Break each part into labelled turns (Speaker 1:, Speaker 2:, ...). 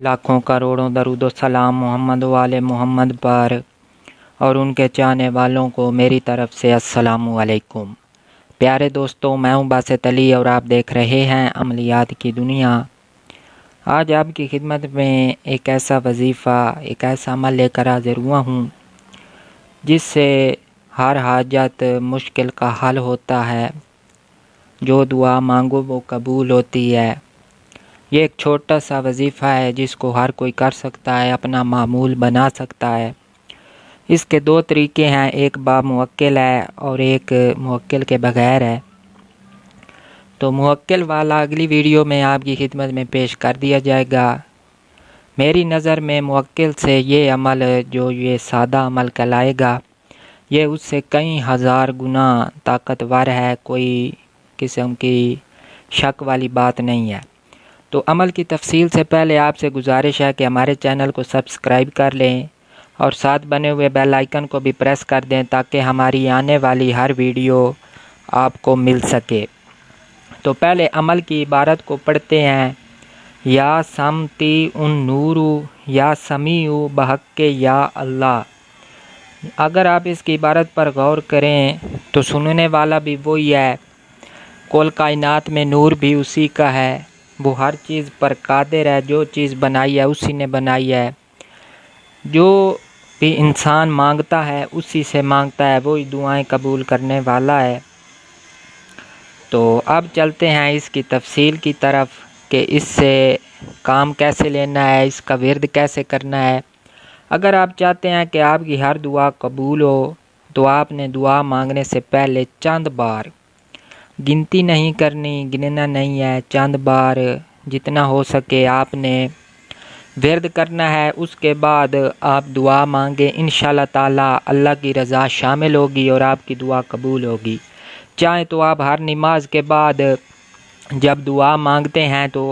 Speaker 1: लाखों करोड़ों दरूद व सलाम मोहम्मद वाले मोहम्मद पर और उनके चाहने वालों को मेरी तरफ से अस्सलामु अलैकुम। प्यारे दोस्तों, मैं हूं बासित अली और आप देख रहे हैं अमलियात की दुनिया। आज आपकी खिदमत में एक ऐसा वजीफ़ा, एक ऐसा अमल लेकर हाजिर हुआ हूँ जिससे हर हाजत मुश्किल का हल होता है। जो दुआ मांगो वो कबूल होती है। ये एक छोटा सा वजीफ़ा है जिसको हर कोई कर सकता है, अपना मामूल बना सकता है। इसके दो तरीके हैं, एक बामुवक्किल है और एक मुवक्किल के बगैर है। तो मुवक्किल वाला अगली वीडियो में आपकी खिदमत में पेश कर दिया जाएगा। मेरी नज़र में मुवक्किल से ये अमल, जो ये सादा अमल कहलाएगा, ये उससे कई हज़ार गुना ताकतवर है। कोई किस्म की शक वाली बात नहीं है। तो अमल की तफसील से पहले आपसे गुजारिश है कि हमारे चैनल को सब्सक्राइब कर लें और साथ बने हुए बेल आइकन को भी प्रेस कर दें ताकि हमारी आने वाली हर वीडियो आपको मिल सके। तो पहले अमल की इबारत को पढ़ते हैं। या समती उन नूरू या समीउ बहक्के या अल्लाह। अगर आप इसकी इबारत पर गौर करें तो सुनने वाला भी वही है, कुल कायनात में नूर भी उसी का है। वो हर चीज़ पर कादिर है, जो चीज़ बनाई है उसी ने बनाई है। जो भी इंसान मांगता है उसी से मांगता है, वही दुआएं कबूल करने वाला है। तो अब चलते हैं इसकी तफसील की तरफ कि इससे काम कैसे लेना है, इसका विर्द कैसे करना है। अगर आप चाहते हैं कि आपकी हर दुआ कबूल हो तो आपने दुआ मांगने से पहले चंद बार, गिनती नहीं करनी, गिनना नहीं है, चंद बार जितना हो सके आपने विर्द करना है। उसके बाद आप दुआ मांगे, इंशाअल्लाह ताला अल्लाह की रज़ा शामिल होगी और आपकी दुआ कबूल होगी। चाहे तो आप हर नमाज के बाद जब दुआ मांगते हैं तो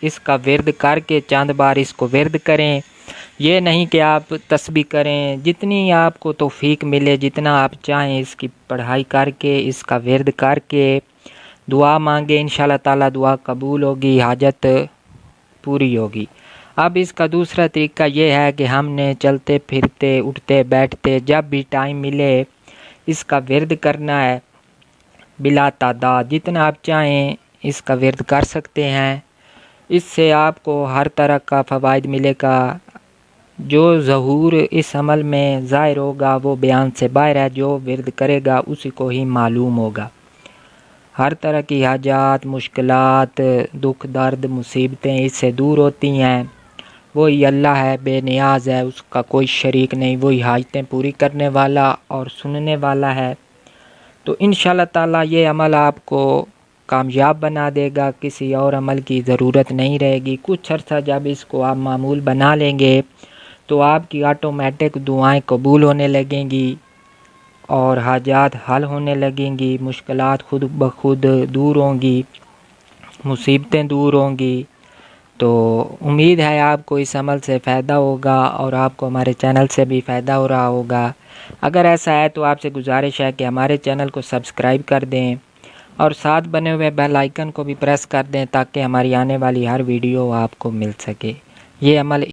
Speaker 1: इसका विर्द करके चंद बार इसको विर्द करें। ये नहीं कि आप तस्बीह करें, जितनी आपको तौफीक मिले, जितना आप चाहें इसकी पढ़ाई करके, इसका विर्द करके दुआ मांगे, इंशाअल्लाह ताला दुआ कबूल होगी, हाजत पूरी होगी। अब इसका दूसरा तरीका ये है कि हमने चलते फिरते, उठते बैठते, जब भी टाइम मिले इसका विर्द करना है बिला तादाद। जितना आप चाहें इसका विर्द कर सकते हैं। इससे आपको हर तरह का फ़वाइद मिलेगा। जो ज़हूर इस अमल में ज़ाहिर होगा वो बयान से बाहर है। जो विर्द करेगा उसी को ही मालूम होगा। हर तरह की हाजात, मुश्किलात, दुख दर्द, मुसीबतें इससे दूर होती हैं। वही अल्लाह है, बेनियाज है, उसका कोई शरीक नहीं। वही हाजतें पूरी करने वाला और सुनने वाला है। तो इंशाअल्लाह ताला ये अमल आपको कामयाब बना देगा। किसी और अमल की ज़रूरत नहीं रहेगी। कुछ अर्सा जब इसको आप मामूल बना लेंगे तो आपकी ऑटोमेटिक दुआएं कबूल होने लगेंगी और हाजात हल होने लगेंगी। मुश्किलात खुद ब खुद दूर होंगी, मुसीबतें दूर होंगी। तो उम्मीद है आपको इस अमल से फ़ायदा होगा और आपको हमारे चैनल से भी फ़ायदा हो रहा होगा। अगर ऐसा है तो आपसे गुजारिश है कि हमारे चैनल को सब्सक्राइब कर दें और साथ बने हुए बेल आइकन को भी प्रेस कर दें ताकि हमारी आने वाली हर वीडियो आपको मिल सके। ये अमल